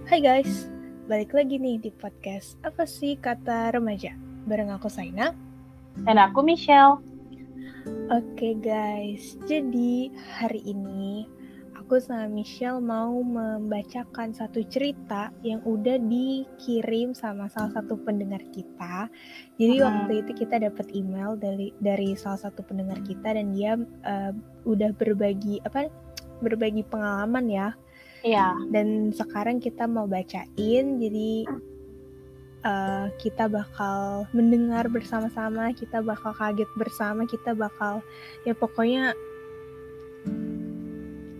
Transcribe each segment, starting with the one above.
Hai guys, balik lagi nih di podcast Apa sih Kata Remaja? Bareng aku Saina. Dan aku Michelle. Oke guys, jadi hari ini aku sama Michelle mau membacakan satu cerita yang udah dikirim sama salah satu pendengar kita. Jadi waktu itu kita dapat email dari salah satu pendengar kita dan dia udah berbagi pengalaman ya. Iya. Dan sekarang kita mau bacain, jadi kita bakal mendengar bersama-sama, kita bakal kaget bersama, kita bakal pokoknya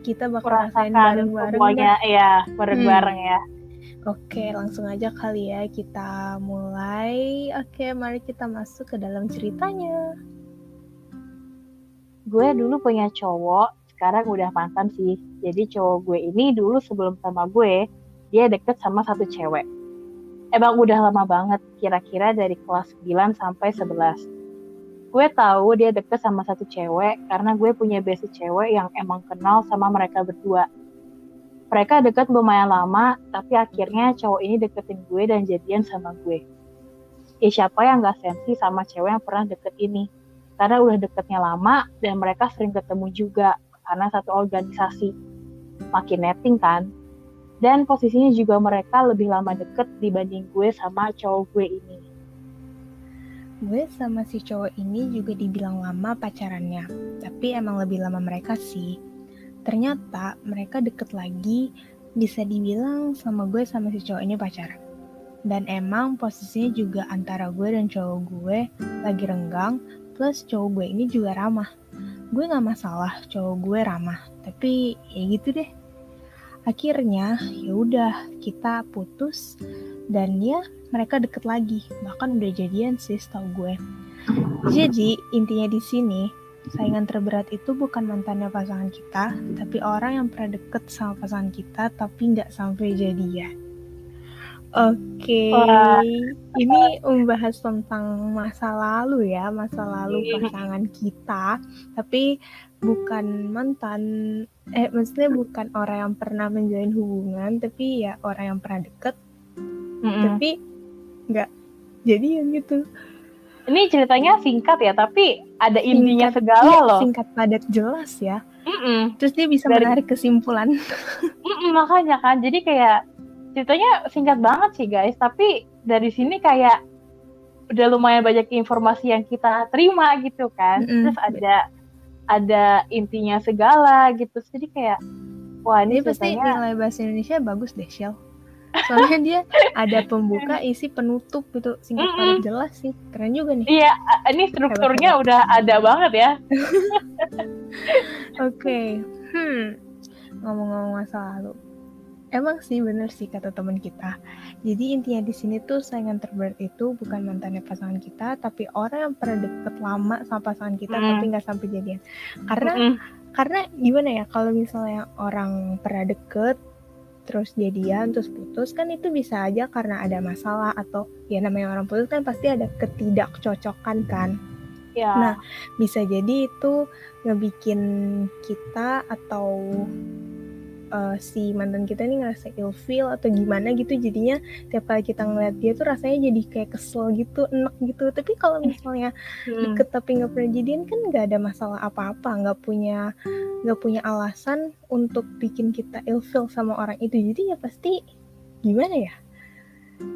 kita bakal rasain bareng-bareng semuanya, ya bareng-bareng ya. Oke, langsung aja kali ya kita mulai. Oke, mari kita masuk ke dalam ceritanya. Gue dulu punya cowok, sekarang udah mantan sih. Jadi cowok gue ini dulu sebelum sama gue, dia deket sama satu cewek. Emang udah lama banget, kira-kira dari kelas 9 sampai 11. Gue tahu dia deket sama satu cewek karena gue punya bestie cewek yang emang kenal sama mereka berdua. Mereka deket lumayan lama, tapi akhirnya cowok ini deketin gue dan jadian sama gue. Siapa yang gak sensi sama cewek yang pernah deket ini? Karena udah deketnya lama dan mereka sering ketemu juga karena satu organisasi. Makin netting kan? Dan posisinya juga mereka lebih lama deket dibanding gue sama cowok gue ini. Gue sama si cowok ini juga dibilang lama pacarannya, tapi emang lebih lama mereka sih. Ternyata mereka deket lagi, bisa dibilang sama gue sama si cowok ini pacaran. Dan emang posisinya juga antara gue dan cowok gue lagi renggang, plus cowok gue ini juga ramah. Gue gak masalah cowok gue ramah, tapi ya gitu deh. Akhirnya ya udah kita putus dan ya mereka deket lagi, bahkan udah jadian sih setahu gue. Jadi intinya di sini saingan terberat itu bukan mantannya pasangan kita, tapi orang yang pernah deket sama pasangan kita tapi nggak sampai jadian. Oke, ini membahas tentang masa lalu ya, masa lalu pasangan kita, tapi bukan mantan, maksudnya bukan orang yang pernah menjalin hubungan, tapi ya orang yang pernah deket, tapi nggak jadian gitu. Ini ceritanya singkat ya, tapi ada intinya segala iya, loh. Singkat padat jelas ya. Terus dia bisa menarik kesimpulan. Makanya kan, jadi kayak ceritanya singkat banget sih guys, tapi dari sini kayak udah lumayan banyak informasi yang kita terima gitu kan. Terus ada intinya segala gitu. Jadi kayak wah ini pasti ceritanya nilai bahasa Indonesia bagus deh, Shell. Soalnya dia ada pembuka, isi, penutup gitu, singkat padat jelas sih. Keren juga nih. Iya, ini strukturnya udah ada banget ya. Oke. Ngomong-ngomong masa lalu, emang sih bener sih kata teman kita. Jadi intinya di sini tuh saingan terberat itu bukan mantannya pasangan kita, tapi orang yang pernah deket lama sama pasangan kita tapi nggak sampai jadian. Karena gimana ya, kalau misalnya orang pernah deket terus jadian terus putus kan itu bisa aja karena ada masalah atau ya namanya orang putus kan pasti ada ketidakcocokan kan. Ya. Nah bisa jadi itu ngebikin kita atau si mantan kita ini ngerasa ilfeel atau gimana gitu, jadinya tiap kali kita ngeliat dia tuh rasanya jadi kayak kesel gitu, enek gitu. Tapi kalau misalnya deket tapi nggak pernah jadian kan nggak ada masalah apa-apa, nggak punya alasan untuk bikin kita ilfeel sama orang itu. Jadi ya pasti gimana ya,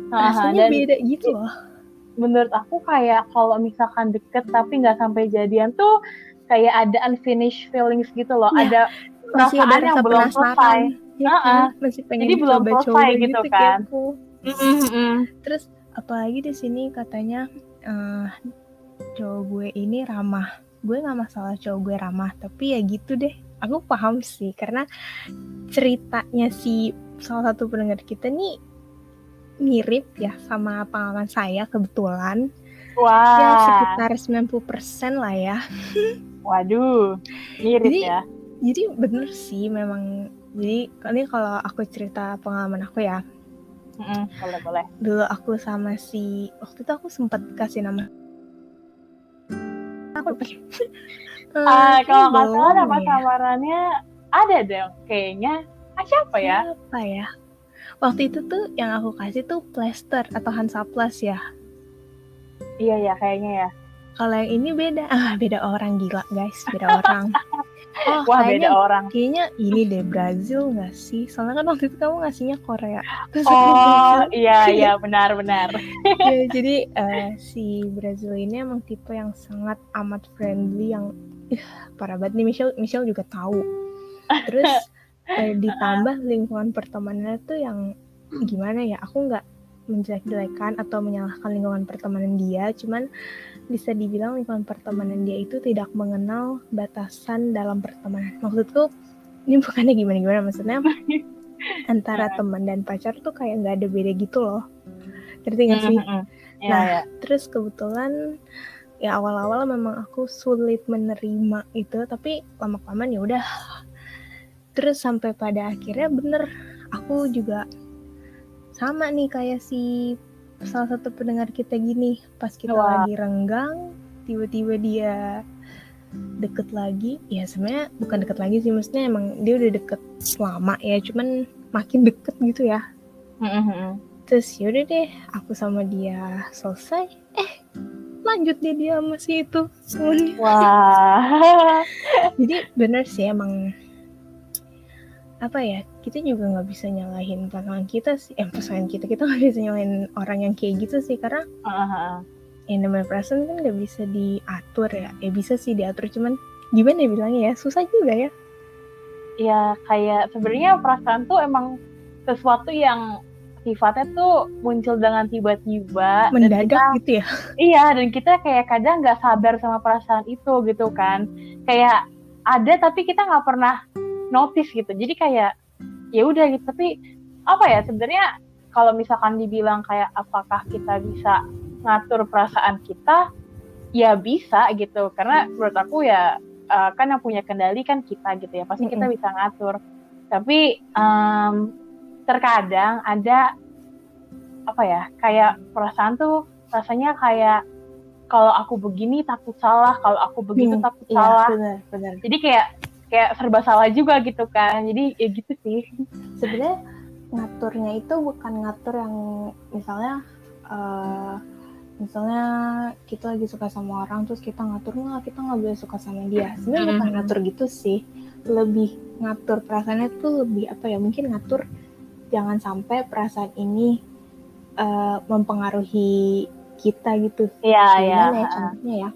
rasanya beda gitu loh. Menurut aku kayak kalau misalkan deket tapi nggak sampai jadian tuh kayak ada unfinished feelings gitu loh, ya, ada masih ada perasaan yang rasa belum selesai, ya kan? Masih pengen jadi belum selesai gitu kan. Terus apalagi di sini katanya cowok gue ini ramah. Gue nggak masalah cowok gue ramah, tapi ya gitu deh. Aku paham sih karena ceritanya si salah satu pendengar kita nih mirip ya sama pengalaman saya kebetulan. Wah. Ya sekitar 90% lah ya. Waduh, mirip ya. Jadi bener sih memang. Jadi ini kalau aku cerita pengalaman aku ya. Boleh. Dulu aku sama si, waktu itu aku sempat kasih nama. Kalau nggak salah nama samarannya ada deh kayaknya. Siapa ya? Waktu itu tuh yang aku kasih tuh plester atau Hansaplast ya. Iya kayaknya ya. Kalau yang ini beda. Beda orang, gila guys, beda orang. Oh, Wah, beda orang. Kayaknya ini deh Brazil nggak sih? Soalnya kan waktu itu kamu ngasihnya Korea. Terus Oh iya benar. Ya, jadi si Brazil ini emang tipe yang sangat amat friendly, yang parah banget nih. Michelle juga tahu. Terus ditambah lingkungan pertemanannya tuh yang gimana ya? Aku nggak menjelek-jelekan atau menyalahkan lingkungan pertemanan dia, cuman bisa dibilang lingkungan pertemanan dia itu tidak mengenal batasan dalam pertemanan. Maksudku ini bukannya gimana-gimana, maksudnya antara teman dan pacar tuh kayak nggak ada beda gitu loh. Ngerti nggak sih? Nah, terus kebetulan ya awal-awal memang aku sulit menerima itu, tapi lama-kelamaan ya udah. Terus sampai pada akhirnya bener, aku juga sama nih kayak si salah satu pendengar kita gini, pas kita lagi renggang, tiba-tiba dia deket lagi. Ya sebenarnya bukan deket lagi sih, maksudnya emang dia udah deket lama ya, cuman makin deket gitu ya. Terus yaudah deh, aku sama dia selesai, lanjut dia sama si itu temennya. Wah. Jadi bener sih emang, apa ya, kita juga nggak bisa nyalahin pasangan kita sih, kita nggak bisa nyalahin orang yang kayak gitu sih, karena yang namanya perasaan kan nggak bisa diatur ya. Bisa sih diatur, cuman gimana ya bilangnya ya, susah juga ya. Ya kayak sebenarnya perasaan tuh emang sesuatu yang sifatnya tuh muncul dengan tiba-tiba, mendadak gitu ya. Iya, dan kita kayak kadang nggak sabar sama perasaan itu gitu kan, kayak ada tapi kita nggak pernah notice gitu. Jadi kayak ya udah gitu. Tapi apa ya, sebenarnya kalau misalkan dibilang kayak apakah kita bisa ngatur perasaan kita, ya bisa gitu. Karena menurut aku ya kan yang punya kendali kan kita gitu ya. Pasti kita bisa ngatur. Tapi terkadang ada apa ya, kayak perasaan tuh rasanya kayak kalau aku begini takut salah, kalau aku begitu takut salah. Benar. Jadi kayak serba salah juga gitu kan. Jadi ya gitu sih. Sebenarnya ngaturnya itu bukan ngatur yang misalnya kita lagi suka sama orang terus kita ngatur kita nggak boleh suka sama dia. Sebenarnya bukan ngatur gitu sih, lebih ngatur perasaannya tuh lebih apa ya, mungkin ngatur jangan sampai perasaan ini mempengaruhi kita gitu. Gimana ya contohnya ya?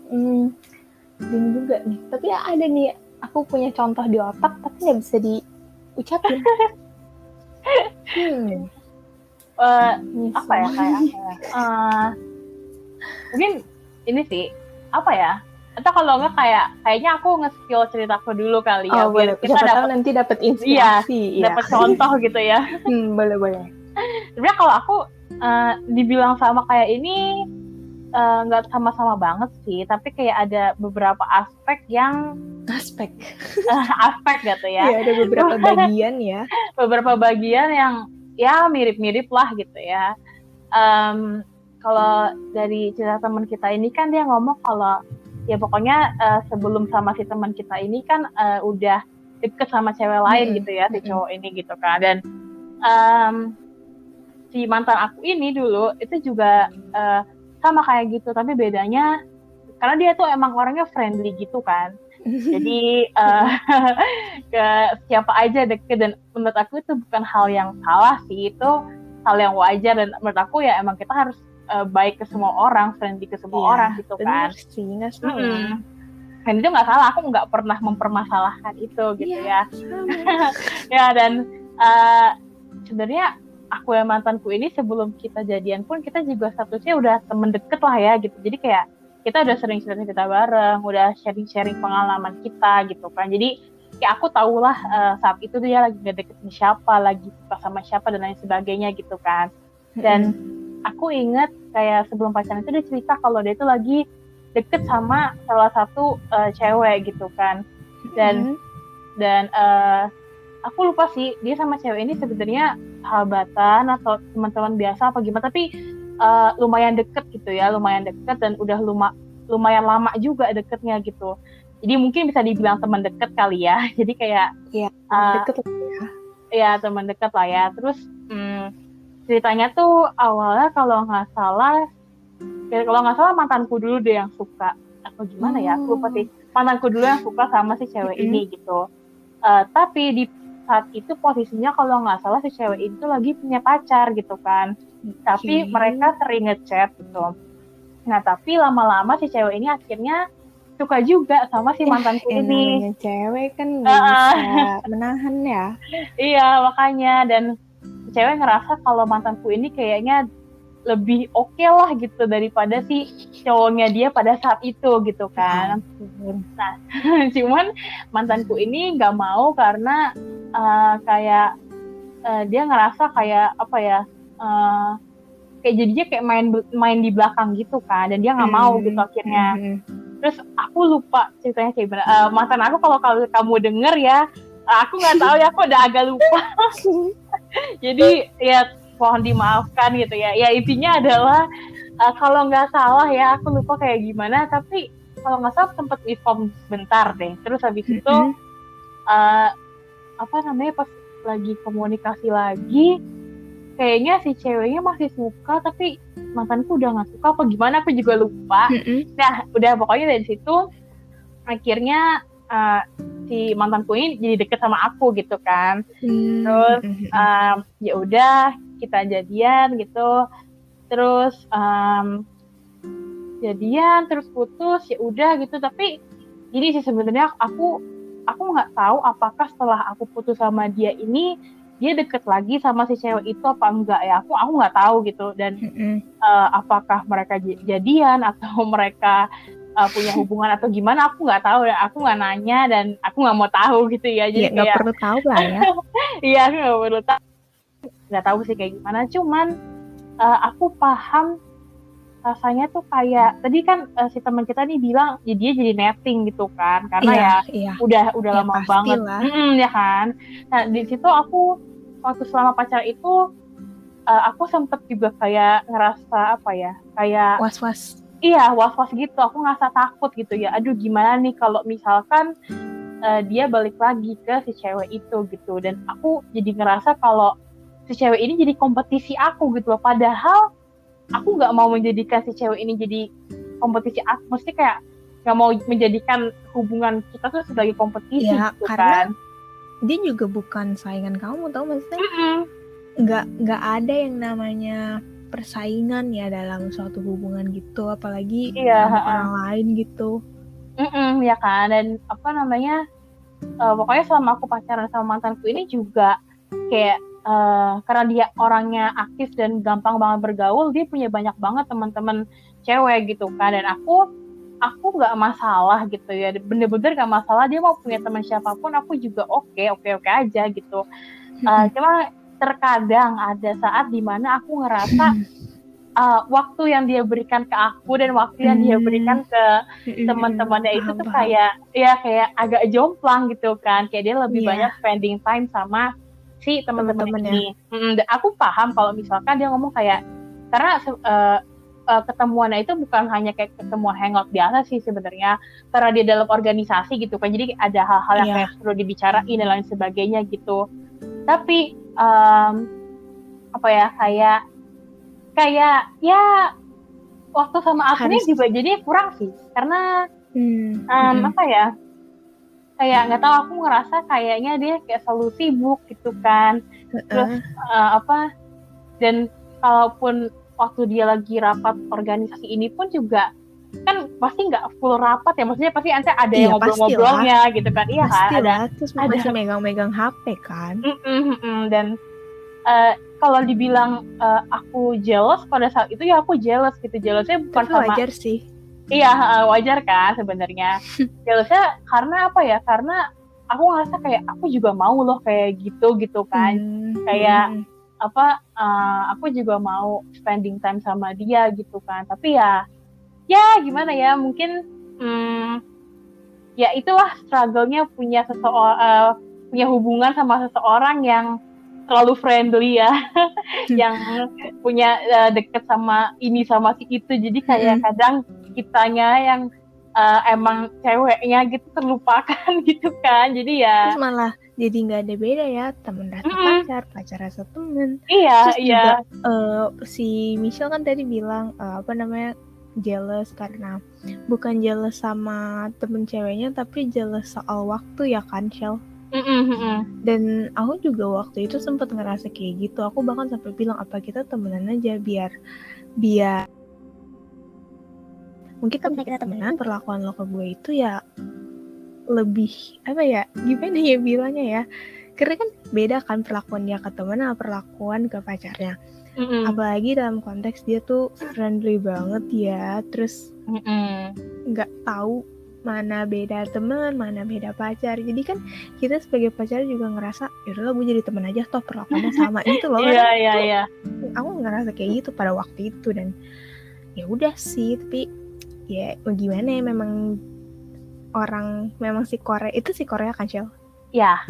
Bingung juga nih. Tapi ya ada nih, aku punya contoh di otak tapi nggak bisa diucapin. Apa ya, kayak mungkin ini sih apa ya, atau kalau nggak kayaknya aku nge-skill ceritaku dulu kali ya, biar kita nanti dapat inspirasi, dapat contoh gitu ya. Boleh. Sebenarnya kalau aku dibilang sama kayak ini nggak sama-sama banget sih, tapi kayak ada beberapa aspek gitu ya. Iya, ada beberapa bagian ya. Beberapa bagian yang ya mirip-mirip lah gitu ya. Kalau dari cerita teman kita ini kan dia ngomong kalau ya pokoknya sebelum sama si teman kita ini kan udah deket sama cewek lain gitu ya, si cowok ini gitu kan. Dan si mantan aku ini dulu itu juga sama kayak gitu, tapi bedanya karena dia tuh emang orangnya friendly gitu kan. Jadi ke siapa aja deket, dan menurut aku itu bukan hal yang salah sih, itu hal yang wajar. Dan menurut aku ya emang kita harus baik ke semua orang, friendly ke semua orang gitu kan. Benar sih, nggak salah. Dan itu nggak salah, aku nggak pernah mempermasalahkan itu gitu ya. Ya, dan sebenarnya aku yang mantanku ini sebelum kita jadian pun kita juga statusnya udah temen deket lah ya gitu. Jadi kayak kita udah sering cerita bareng, udah sharing pengalaman kita gitu kan. Jadi kayak aku tahulah saat itu dia lagi ngedeketin siapa, lagi suka sama siapa dan lain sebagainya gitu kan. Dan aku inget kayak sebelum pacaran itu dia cerita kalau dia itu lagi deket sama salah satu cewek gitu kan. Dan aku lupa sih dia sama cewek ini sebenarnya sahabatan atau teman-teman biasa apa gimana, tapi lumayan deket gitu ya, lumayan deket dan udah lumayan lama juga deketnya gitu. Jadi mungkin bisa dibilang teman deket kali ya. Jadi kayak deket lah ya. Ya teman dekat lah ya. Terus ceritanya tuh awalnya kalau nggak salah mantanku dulu deh yang suka, atau gimana ya, aku lupa sih. Mantanku dulu yang suka sama si cewek ini gitu. Tapi di saat itu posisinya kalau nggak salah si cewek itu lagi punya pacar gitu kan. Tapi mereka sering ngechat gitu. Nah tapi lama-lama si cewek ini akhirnya suka juga sama si mantanku ini. Namanya cewek kan nggak bisa menahan ya. Iya makanya, dan cewek ngerasa kalau mantanku ini kayaknya lebih oke lah gitu daripada si cowoknya dia pada saat itu gitu kan. Nah cuman mantanku ini nggak mau karena kayak dia ngerasa kayak apa ya, kayak jadinya kayak main di belakang gitu kan, dan dia nggak mau gitu akhirnya. Terus aku lupa ceritanya kayak gimana. Mantan aku kalau kamu denger ya, aku nggak tahu ya, aku udah agak lupa. Jadi ya mohon dimaafkan gitu ya. Ya intinya adalah kalau nggak salah ya, aku lupa kayak gimana, tapi kalau nggak salah sempat inform bentar deh. Terus habis itu apa namanya, pas lagi komunikasi lagi, kayaknya si ceweknya masih suka tapi mantanku udah nggak suka apa gimana, aku juga lupa. Nah udah pokoknya dari situ akhirnya si mantanku ini jadi deket sama aku gitu kan. Terus ya udah kita jadian gitu, terus jadian terus putus, ya udah gitu. Tapi gini sih sebenarnya aku nggak tahu apakah setelah aku putus sama dia ini dia deket lagi sama si cewek itu apa enggak ya, aku nggak tahu gitu. Dan apakah mereka jadian atau mereka punya hubungan atau gimana, aku nggak tahu ya, aku nggak nanya dan aku nggak mau tahu gitu ya. Jadi nggak perlu tahu lah ya. Iya aku nggak perlu tahu, nggak tahu sih kayak gimana. Cuman aku paham rasanya tuh kayak tadi kan si teman kita nih bilang ya dia jadi netting gitu kan, karena udah ya, lama banget ya kan. Nah di situ aku waktu selama pacar itu aku sempet juga kayak ngerasa apa ya, kayak was-was. Iya was-was gitu, aku ngerasa takut gitu ya, aduh gimana nih kalau misalkan dia balik lagi ke si cewek itu gitu. Dan aku jadi ngerasa kalau si cewek ini jadi kompetisi aku gitu loh, padahal aku nggak mau menjadikan si cewek ini jadi kompetisi aku, mesti kayak nggak mau menjadikan hubungan kita tuh sebagai kompetisi ya, gitu karena kan. Dia juga bukan saingan kamu, tau maksudnya nggak ada yang namanya persaingan ya dalam suatu hubungan gitu, apalagi sama orang lain gitu. Ya kan. Dan apa namanya, pokoknya selama aku pacaran sama mantanku ini juga kayak karena dia orangnya aktif dan gampang banget bergaul, dia punya banyak banget teman-teman cewek gitu kan. Dan aku nggak masalah gitu ya, bener-bener nggak masalah dia mau punya teman siapapun, aku juga oke aja gitu. Cuma terkadang ada saat dimana aku ngerasa waktu yang dia berikan ke aku dan waktu yang dia berikan ke teman-temannya itu tuh kayak agak jomplang gitu kan, kayak dia lebih banyak spending time sama si teman-teman ini. Dan aku paham kalau misalkan dia ngomong kayak, karena ketemuannya itu bukan hanya kayak ketemuan hangout biasa sih sebenarnya, karena dia dalam organisasi gitu kan, jadi ada hal-hal yang kayak perlu dibicarain dan lain sebagainya gitu. Tapi apa ya, kayak ya waktu sama akunya juga jadi kurang sih, karena apa ya, kayak nggak tahu, aku ngerasa kayaknya dia kayak selalu sibuk gitu kan. Terus dan kalaupun waktu dia lagi rapat organisasi ini pun juga kan pasti nggak full rapat ya, maksudnya pasti nanti ada yang ngobrol-ngobrolnya gitu kan. Iya kan, terus masih megang-megang HP kan. Dan kalau dibilang aku jealous pada saat itu, ya aku jealous gitu. Jealousnya bukan tapi sama, wajar sih. Iya wajar kan sebenarnya. Jealousnya karena apa ya, karena aku ngerasa kayak aku juga mau loh kayak gitu kan. Kayak aku juga mau spending time sama dia gitu kan. Tapi ya gimana ya, mungkin ya itulah struggle-nya punya punya hubungan sama seseorang yang terlalu friendly ya. Yang punya deket sama ini sama si itu, jadi kayak kadang kitanya yang emang ceweknya gitu terlupakan gitu kan. Jadi ya Terus malah jadi nggak ada beda ya, temen rasa pacar, pacar rasa temen. iya Terus juga si Michelle kan tadi bilang apa namanya, jealous karena bukan jealous sama temen ceweknya tapi jealous soal waktu ya kan, Shell. Dan aku juga waktu itu sempat ngerasa kayak gitu. Aku bahkan sampai bilang apa kita temenan aja biar mungkin kalau kita temenan, perlakuan lo ke gue itu ya lebih apa ya, gimana ya bilangnya ya, karena kan beda kan perlakuan dia ke temen sama perlakuan ke pacarnya. Apalagi dalam konteks dia tuh friendly banget ya, terus nggak tahu mana beda teman, mana beda pacar. Jadi kan kita sebagai pacar juga ngerasa yaudahlah gue jadi teman aja, toh perlakuannya sama gitu loh. Iya. Aku ngerasa kayak gitu pada waktu itu, dan ya udah sih, tapi ya gimana ya, memang si Korea kan, Shell? Ya.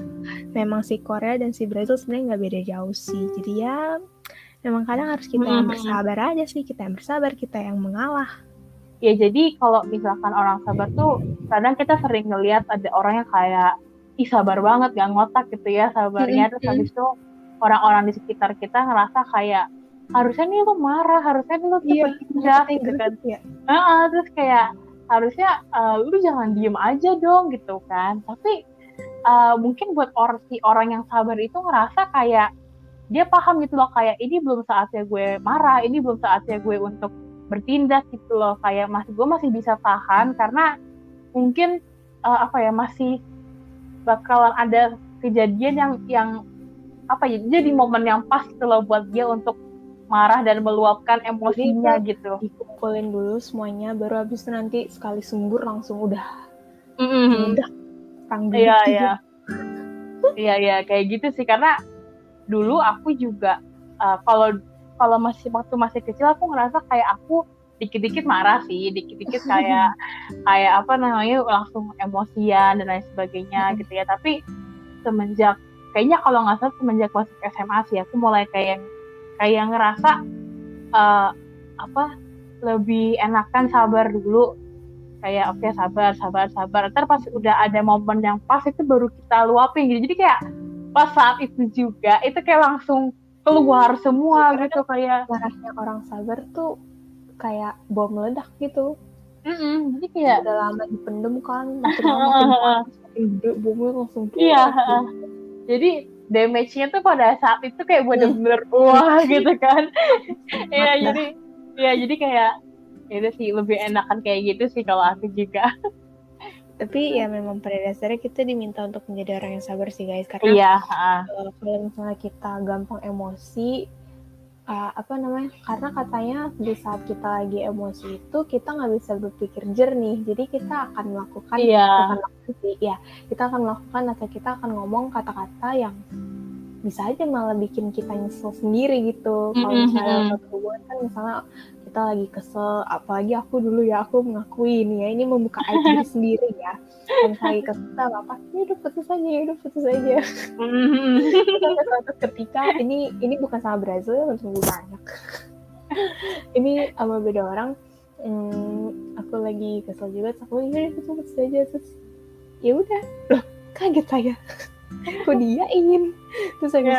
Memang si Korea dan si Brazil sebenarnya nggak beda jauh sih. Jadi ya memang kadang harus kita yang bersabar aja sih, kita yang bersabar, kita yang mengalah. Ya jadi kalau misalkan orang sabar tuh kadang kita sering ngelihat ada orang yang kayak sabar banget gak ngotak gitu ya sabarnya, terus habis itu orang-orang di sekitar kita ngerasa kayak harusnya nih lu marah, harusnya nih lu cepet pindah gitu kan ya. Terus kayak harusnya lu jangan diem aja dong gitu kan. Tapi mungkin buat orang yang sabar itu ngerasa kayak dia paham gitu loh, kayak ini belum saatnya gue marah, ini belum saatnya gue untuk bertindak gitu loh, kayak gue masih bisa tahan karena mungkin masih bakalan ada kejadian yang jadi momen yang pas gitu loh buat dia untuk marah dan meluapkan emosinya gitu. Dikumpulin dulu semuanya, baru habis itu nanti sekali sembur langsung udah perang Iya kayak gitu sih, karena dulu aku juga kalau waktu masih kecil aku ngerasa kayak aku dikit-dikit marah sih, dikit-dikit kayak langsung emosian dan lain sebagainya gitu ya. Tapi kayaknya kalau nggak salah semenjak masuk SMA sih aku mulai kayak ngerasa lebih enakan sabar dulu, kayak oke, sabar, ntar pas udah ada momen yang pas itu baru kita luapin gitu. Jadi kayak pas saat itu juga itu kayak langsung keluar semua gitu, kayak marahnya orang sabar tuh kayak bom meledak gitu. Jadi kayak udah lama dipendem kan, makin gede bomnya langsung keluar. Iya. Jadi damage-nya tuh pada saat itu kayak bener-bener wah gitu kan. jadi kayak itu sih lebih enakan kayak gitu sih kalau aku juga. Tapi ya memang pada dasarnya kita diminta untuk menjadi orang yang sabar sih guys, karena kalau misalnya kita gampang emosi, karena katanya di saat kita lagi emosi itu kita nggak bisa berpikir jernih, jadi kita akan melakukan kita akan melakukan atau kita akan ngomong kata-kata yang bisa aja malah bikin kita nyesel sendiri gitu. Kalau misalnya satu hubungan kan, misalnya kita lagi kesel, apalagi aku dulu ya, aku mengakui ini membuka aib diri sendiri ya. Kalau misalnya lagi kesel apa, udah putus aja. Sampai suatu ketika ini bukan sama Brazil, sungguh banyak. Ini sama beda orang. Aku lagi kesel juga, terus aku putus aja, terus ya udah, loh kaget saya. Kok dia ingin, terus habis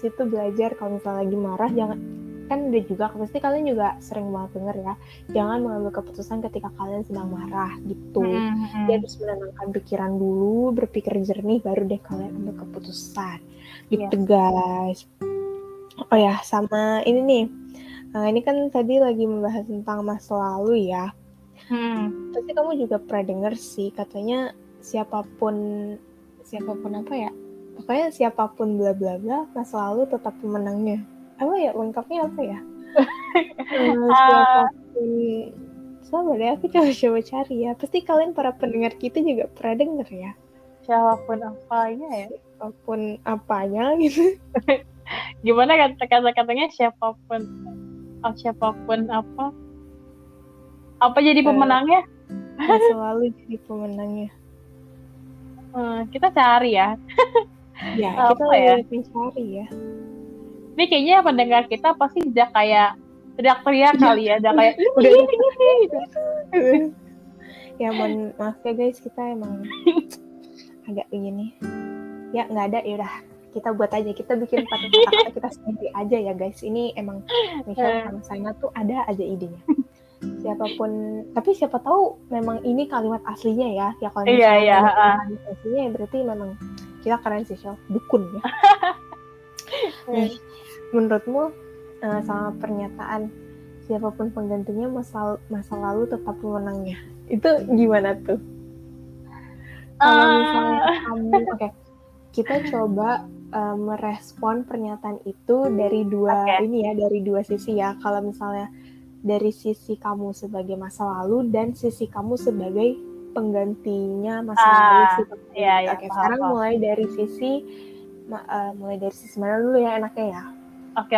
itu belajar kalau misalnya lagi marah jangan, kan udah juga pasti kalian juga sering banget denger ya, jangan mengambil keputusan ketika kalian sedang marah gitu. Dia harus menenangkan pikiran dulu, berpikir jernih, baru deh kalian ambil keputusan gitu guys. Oh ya, sama ini nih, ini kan tadi lagi membahas tentang masa lalu ya. Pasti kamu juga pernah denger sih, katanya siapapun apa ya, pokoknya siapapun bla bla bla, masa lalu tetap pemenangnya. Apa ya, lengkapnya apa ya? Siapapun, sabar ya, aku coba cari ya. Pasti kalian para pendengar kita juga pernah denger ya. Siapapun apanya ya? Siapapun apanya gitu. Gimana kata-katanya siapapun apa jadi pemenangnya? Masa lalu jadi pemenangnya. Kita cari ya. Ya, kita lagi cari ya. Ini kayaknya pendengar kita pasti udah kayak teriak-teriak Iya. kali ya, udah kayak Udah ini gitu. ya maaf ya guys, kita emang agak begini. Ya nggak ada, ya udah kita buat aja, kita bikin pakai kata-kata kita sendiri aja ya guys. Ini emang Michelle sama saya tuh ada aja idenya. Siapapun, tapi siapa tahu memang ini kalimat aslinya ya. Ya kalau misalnya kalimat aslinya ya berarti memang kita keren sih, Shell. Dukun ya. Nih, menurutmu sama pernyataan siapapun penggantinya masa lalu tetap pemenangnya, itu gimana tuh? Kalau misalnya kamu, oke, kita coba merespon pernyataan itu dari dua sisi ya. Kalau misalnya dari sisi kamu sebagai masa lalu dan sisi kamu sebagai penggantinya masa lalu sih. Oke, sekarang mulai dari sisi mana dulu ya enaknya ya? Oke.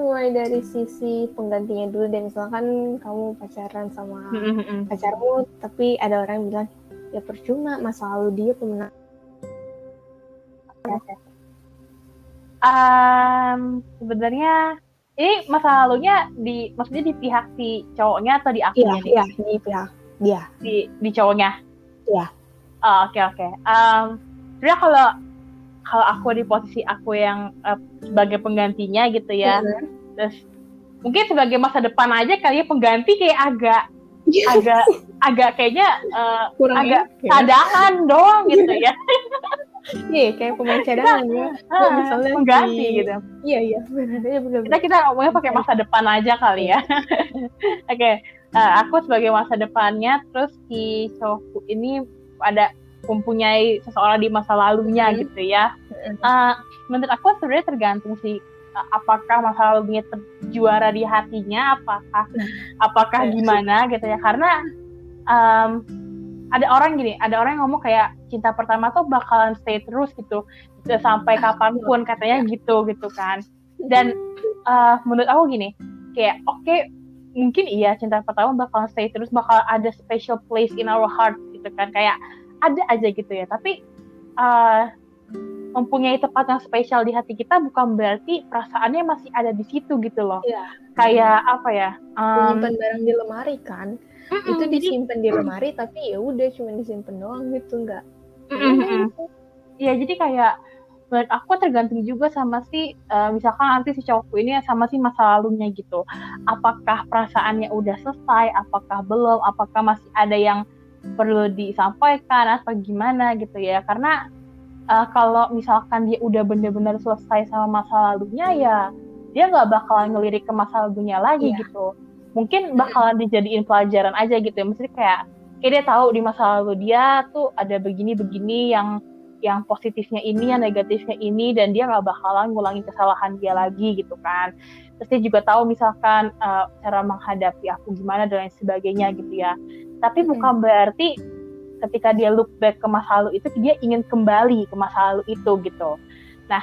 Mulai dari sisi penggantinya dulu deh. Misalkan kamu pacaran sama pacarmu, tapi ada orang yang bilang ya percuma, masa lalu dia pemenang. Sebenarnya ini masa lalunya maksudnya di pihak si cowoknya atau di akunya nih? Iya, di pihak dia. Di cowoknya. Iya. Oke. Sebenarnya kalau aku di posisi aku yang sebagai penggantinya gitu ya, terus mungkin sebagai masa depan aja kali ya, pengganti kayak agak kayaknya agak cadangan doang gitu ya. Iya, kayak pemain cadangan ya. Misalnya pengganti gitu. Iya, benar. Kita ngomongnya pakai masa depan aja kali ya. Oke. Aku sebagai masa depannya, terus si cowokku ini mempunyai seseorang di masa lalunya gitu ya. Menurut aku sebenarnya tergantung sih, apakah masa lalunya terjuara di hatinya, apakah gimana gitu ya. Karena ada orang yang ngomong kayak cinta pertama tuh bakalan stay terus gitu sampai kapanpun katanya gitu kan. Dan menurut aku gini, kayak oke, mungkin iya cinta pertama bakalan stay terus, bakal ada special place in our heart gitu kan, kayak ada aja gitu ya. Tapi mempunyai tempat yang spesial di hati kita bukan berarti perasaannya masih ada di situ gitu loh. Kayak apa ya, menyimpan barang di lemari kan, itu disimpan di lemari tapi ya udah cuma disimpan doang gitu, enggak. Iya, jadi kayak menurut aku tergantung juga sama si misalkan nanti si cowokku ini sama si masa lalunya gitu, apakah perasaannya udah selesai, apakah belum, apakah masih ada yang perlu disampaikan atau gimana gitu ya. Karena kalau misalkan dia udah benar-benar selesai sama masa lalunya, ya dia nggak bakalan ngelirik ke masa lalunya lagi gitu. Mungkin bakalan dijadiin pelajaran aja gitu ya. Maksudnya kayak dia tahu di masa lalu dia tuh ada begini-begini yang positifnya ini, yang negatifnya ini, dan dia nggak bakalan ngulangin kesalahan dia lagi gitu kan. Terus dia juga tahu misalkan cara menghadapi aku gimana dan lain sebagainya gitu ya. Tapi bukan berarti ketika dia look back ke masa lalu itu dia ingin kembali ke masa lalu itu gitu. Nah,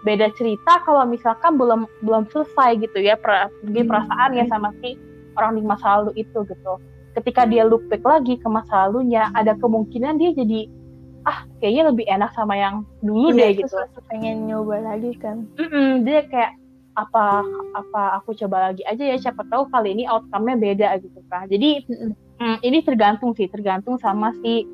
beda cerita kalau misalkan belum selesai gitu ya perasaannya sama si orang di masa lalu itu gitu. Ketika dia look back lagi ke masa lalunya, ada kemungkinan dia jadi kayaknya lebih enak sama yang dulu deh gitu. Pengen nyoba lagi kan. Dia kayak apa aku coba lagi aja ya, siapa tahu kali ini outcome-nya beda gitu kan. Jadi ini tergantung sama si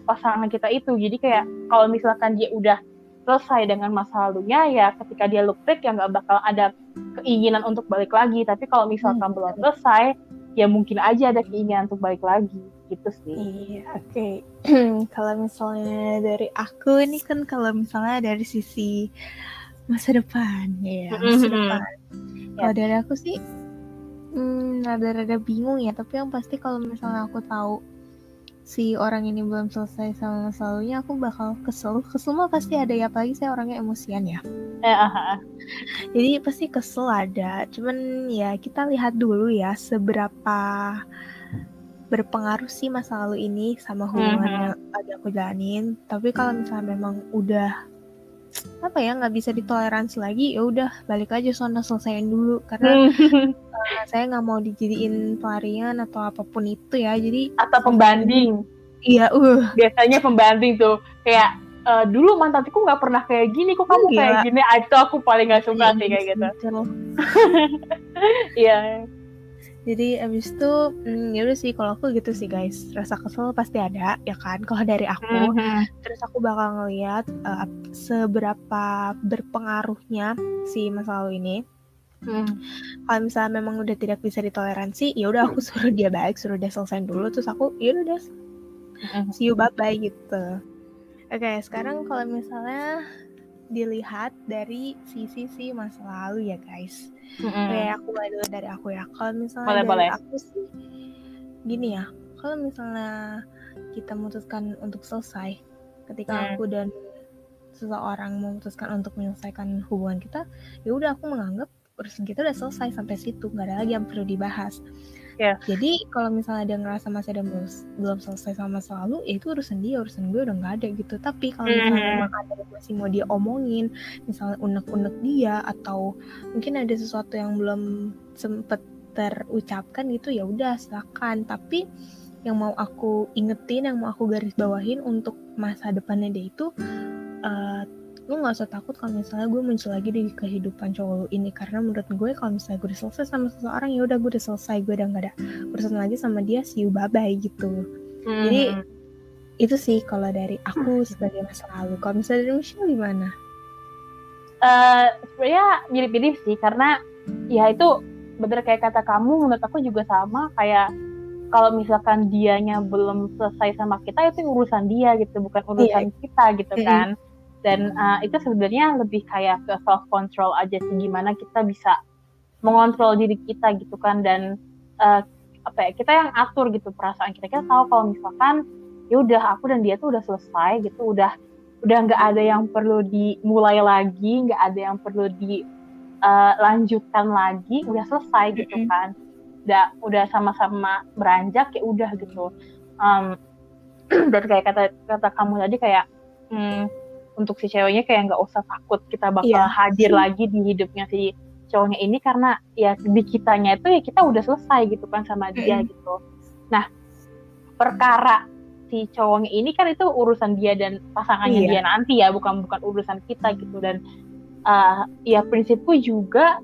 pasangan kita itu. Jadi kayak kalau misalkan dia udah selesai dengan masa lalunya, ya ketika dia look back ya nggak bakal ada keinginan untuk balik lagi. Tapi kalau misalkan belum selesai, ya mungkin aja ada keinginan untuk balik lagi gitu sih. Iya, oke. Kalau misalnya dari aku ini kan, kalau misalnya dari sisi masa depan ya, masa depan. Kalau dari aku sih rada-rada bingung ya, tapi yang pasti kalau misalnya aku tahu si orang ini belum selesai sama masa lalunya, aku bakal kesel mah pasti ada ya, apalagi saya orangnya emosian ya. Jadi pasti kesel ada, cuman ya kita lihat dulu ya seberapa berpengaruh sih masa lalu ini sama hubungan yang lagi aku jalanin. Tapi kalau misalnya memang udah nggak bisa ditoleransi lagi, ya udah balik aja sono, selesaiin dulu, karena saya nggak mau dijadiin pelarian atau apapun itu ya. Jadi atau pembanding. Iya, biasanya pembanding tuh kayak dulu mantanku nggak pernah kayak gini, kok kamu kayak gini. Itu aku paling nggak suka sih kayak gitu. Iya. Jadi abis itu ya udah sih, kalau aku gitu sih guys, rasa kesel pasti ada ya kan kalau dari aku. Terus aku bakal ngeliat seberapa berpengaruhnya si masa lalu ini. Kalau misalnya memang udah tidak bisa ditoleransi, ya udah aku suruh dia baik, suruh dia selesai dulu, terus aku ya udah see you bye bye gitu. Oke, sekarang kalau misalnya dilihat dari sisi masa lalu ya guys. Kayak aku mulai dulu dari aku ya. Kalau misalnya dari aku sih gini ya, kalau misalnya kita memutuskan untuk selesai, ketika aku dan seseorang memutuskan untuk menyelesaikan hubungan kita, ya udah aku menganggap urusan kita udah selesai sampai situ, nggak ada lagi yang perlu dibahas. Jadi kalau misalnya dia ngerasa masih ada belum selesai sama masa lalu, ya itu urusan dia, urusan gue udah nggak ada gitu. Tapi kalau misalnya memang ada yang masih mau dia omongin, misalnya unek-unek dia, atau mungkin ada sesuatu yang belum sempet terucapkan gitu, ya udah silakan. Tapi yang mau aku ingetin, yang mau aku garis bawahin untuk masa depannya dia itu, lu gak usah takut kalau misalnya gue muncul lagi di kehidupan cowok lu ini, karena menurut gue kalau misalnya gue udah selesai sama seseorang, ya udah gue udah selesai, gue udah gak ada urusan lagi sama dia, see you bye bye gitu. Jadi itu sih kalau dari aku sebagai masa lalu. Kalau misalnya dari Michelle gimana? Sebenarnya mirip-mirip sih, karena ya itu bener kayak kata kamu, menurut aku juga sama, kayak kalau misalkan dianya belum selesai sama kita, itu urusan dia gitu, bukan urusan kita gitu kan. Dan itu sebenarnya lebih kayak ke self control aja sih, gimana kita bisa mengontrol diri kita gitu kan. Dan kita yang atur gitu perasaan kita. Kita tahu kalau misalkan ya udah aku dan dia tuh udah selesai gitu, udah nggak ada yang perlu dimulai lagi, nggak ada yang perlu dilanjutkan lagi, udah selesai gitu kan. Udah sama-sama beranjak, ya udah gitu. Dan kayak kata kamu tadi, kayak untuk si ceweknya kayak nggak usah takut kita bakal hadir lagi di hidupnya si cowoknya ini, karena ya di kitanya itu ya kita udah selesai gitu kan sama dia gitu. Nah, perkara si cowoknya ini kan itu urusan dia dan pasangannya dia nanti ya, bukan urusan kita gitu. Dan ya prinsipku juga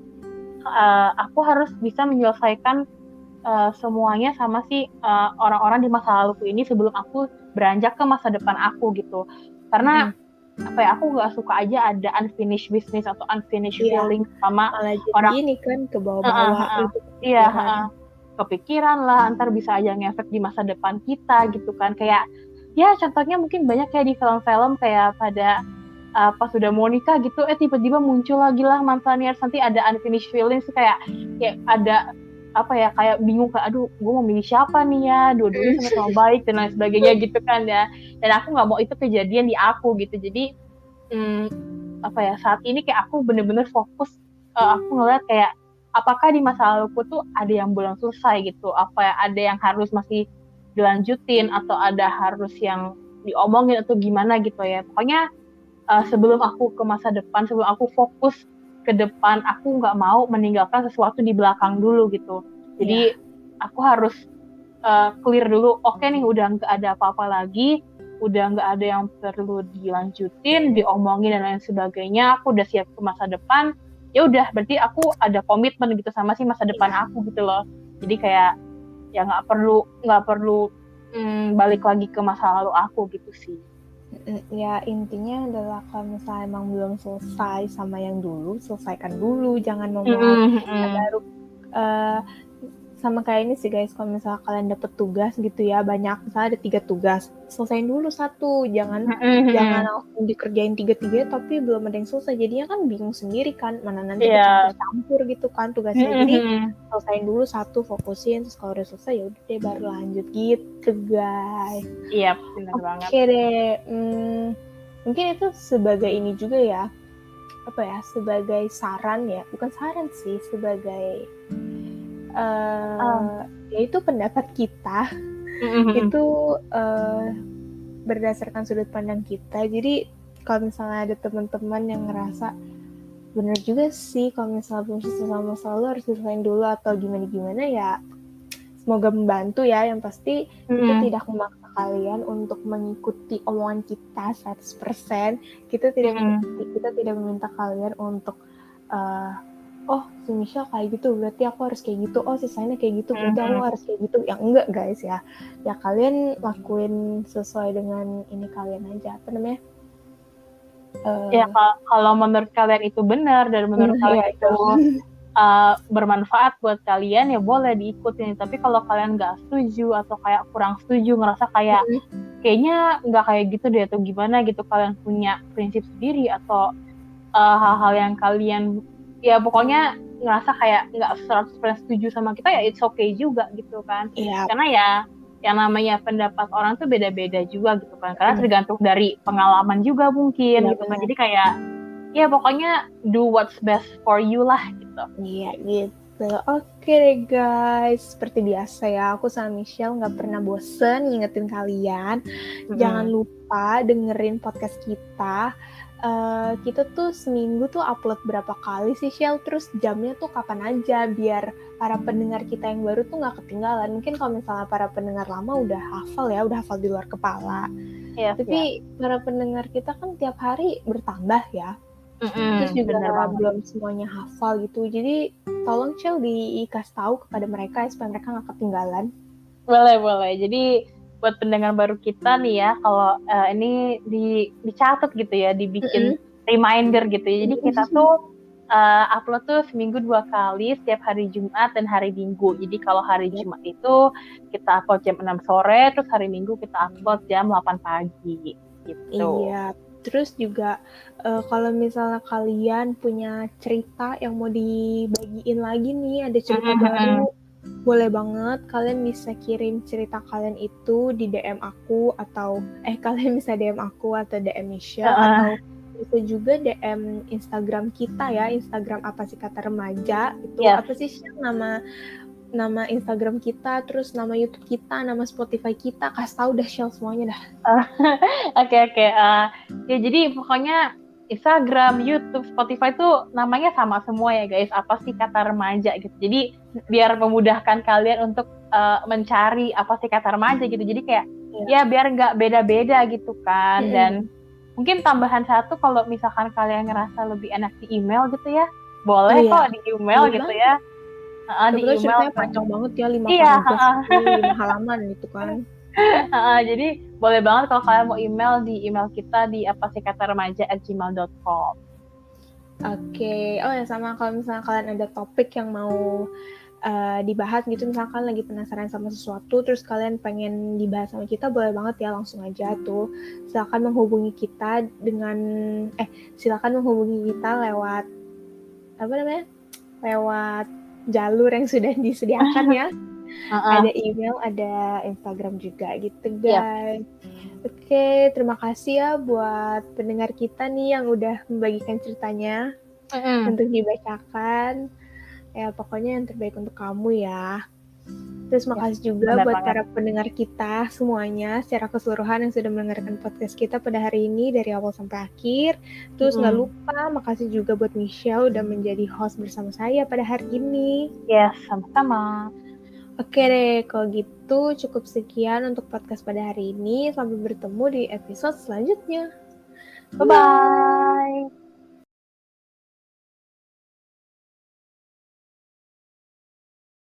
aku harus bisa menyelesaikan semuanya sama si orang-orang di masa laluku ini sebelum aku beranjak ke masa depan aku gitu. Karena aku nggak suka aja ada unfinished business atau unfinished feeling sama orang ini kan ke bawah-bawah kepikiran lah, ntar bisa aja ngefek di masa depan kita gitu kan. Kayak ya contohnya mungkin banyak kayak di film-film, kayak pada pas sudah mau nikah gitu, tiba-tiba muncul lagi lah mantannya, nanti ada unfinished feelings, kayak ada kayak bingung, kayak aduh gue mau milih siapa nih ya, dua-duanya sama-sama baik dan lain sebagainya gitu kan ya. Dan aku nggak mau itu kejadian di aku gitu. Jadi saat ini kayak aku bener-bener fokus, aku ngeliat kayak apakah di masa laluku tuh ada yang belum selesai gitu, ada yang harus masih dilanjutin, atau ada harus yang diomongin atau gimana gitu ya. Pokoknya sebelum aku ke masa depan, sebelum aku fokus ke depan, aku nggak mau meninggalkan sesuatu di belakang dulu gitu. Jadi aku harus clear dulu, oke nih udah nggak ada apa-apa lagi, udah nggak ada yang perlu dilanjutin, diomongin dan lain sebagainya, aku udah siap ke masa depan. Ya udah, berarti aku ada komitmen gitu sama si masa depan aku gitu loh. Jadi kayak ya nggak perlu balik lagi ke masa lalu aku gitu sih. Ya intinya adalah kalau misalnya emang belum selesai sama yang dulu, selesaikan dulu, jangan memulai baru. Sama kayak ini sih guys, kalau misalnya kalian dapet tugas gitu ya, banyak, misalnya ada 3 tugas, selesaiin dulu 1, jangan langsung dikerjain 3 tapi belum ada yang selesai, jadinya kan bingung sendiri kan, mana nanti kecampur gitu kan tugasnya. Jadi selesaiin dulu 1, fokusin, terus kalau udah selesai ya udah deh baru lanjut gitu guys. Iya, benar banget. Oke deh, mungkin itu sebagai ini juga ya, sebagai saran ya, bukan saran sih, sebagai yaitu pendapat kita itu berdasarkan sudut pandang kita. Jadi kalau misalnya ada teman-teman yang ngerasa bener juga sih kalau misalnya belum selesai sama masa lalu harus diselesain dulu atau gimana-gimana, ya semoga membantu ya. Yang pasti kita tidak memaksakan kalian untuk mengikuti omongan kita 100%. Kita tidak meminta kalian untuk oh si Michelle kayak gitu berarti aku harus kayak gitu, oh si Saina kayak gitu berarti aku harus kayak gitu. Yang enggak guys ya kalian lakuin sesuai dengan ini kalian aja, apa namanya, Ya kalau menurut kalian itu benar dan menurut kalian itu bermanfaat buat kalian ya boleh diikutin. Tapi kalau kalian nggak setuju atau kayak kurang setuju, ngerasa kayak kayaknya nggak kayak gitu deh atau gimana gitu, kalian punya prinsip sendiri atau hal-hal yang kalian ya pokoknya ngerasa kayak nggak 100% setuju sama kita, ya it's okay juga gitu kan. Karena ya yang namanya pendapat orang tuh beda-beda juga gitu kan, karena tergantung dari pengalaman juga mungkin gitu kan. Jadi kayak ya pokoknya do what's best for you lah gitu. Iya gitu. Oke deh guys, seperti biasa ya, aku sama Michelle gak pernah bosen ngingetin kalian. Jangan lupa dengerin podcast kita. Kita tuh seminggu tuh upload berapa kali sih Shell, terus jamnya tuh kapan aja, biar para pendengar kita yang baru tuh gak ketinggalan. Mungkin kalau misalnya para pendengar lama udah hafal di luar kepala. Tapi para pendengar kita kan tiap hari bertambah ya. Terus juga belum semuanya hafal gitu. Jadi tolong Shell dikasih tahu kepada mereka supaya mereka gak ketinggalan. Boleh. Jadi buat pendengar baru kita nih ya, kalau ini dicatat gitu ya, dibikin reminder gitu ya. Jadi kita tuh upload tuh seminggu 2 kali, setiap hari Jumat dan hari Minggu. Jadi kalau hari Jumat itu kita upload jam 6 sore, terus hari Minggu kita upload jam 8 pagi gitu. Iya. Terus juga kalau misalnya kalian punya cerita yang mau dibagiin lagi nih, ada cerita baru, boleh banget kalian bisa kirim cerita kalian itu di DM aku atau kalian bisa DM aku atau DM Michelle atau bisa juga DM Instagram kita ya, Instagram apa sih kata remaja itu apa sih nama Instagram kita, terus nama YouTube kita, nama Spotify kita, kasih tahu dah Shell semuanya dah. Oke. Ya jadi pokoknya Instagram, YouTube, Spotify tuh namanya sama semua ya guys, apa sih kata remaja gitu. Jadi biar memudahkan kalian untuk mencari apa sih kata remaja gitu. Jadi kayak ya biar nggak beda-beda gitu kan. Dan mungkin tambahan satu, kalau misalkan kalian ngerasa lebih enak di email gitu ya, boleh kok di email gitu ya. Di email ceritanya panjang banget ya, 5 paragraf, 5 halaman gitu kan. Jadi boleh banget kalau kalian mau email di email kita di apasihkataremaja@gmail.com. Oke. Oh ya, sama kalau misalnya kalian ada topik yang mau dibahas gitu, misalkan lagi penasaran sama sesuatu terus kalian pengen dibahas sama kita, boleh banget ya, langsung aja tuh silakan menghubungi kita lewat lewat jalur yang sudah disediakan ya. Ada email, ada Instagram juga gitu guys. Oke, terima kasih ya buat pendengar kita nih yang udah membagikan ceritanya untuk dibacakan. Ya pokoknya yang terbaik untuk kamu ya. Terus makasih juga buat para pendengar kita semuanya secara keseluruhan yang sudah mendengarkan podcast kita pada hari ini dari awal sampai akhir. Terus nggak lupa makasih juga buat Michelle udah menjadi host bersama saya pada hari ini. Yes, sama-sama. Oke deh, kalau gitu cukup sekian untuk podcast pada hari ini. Sampai bertemu di episode selanjutnya. Bye-bye.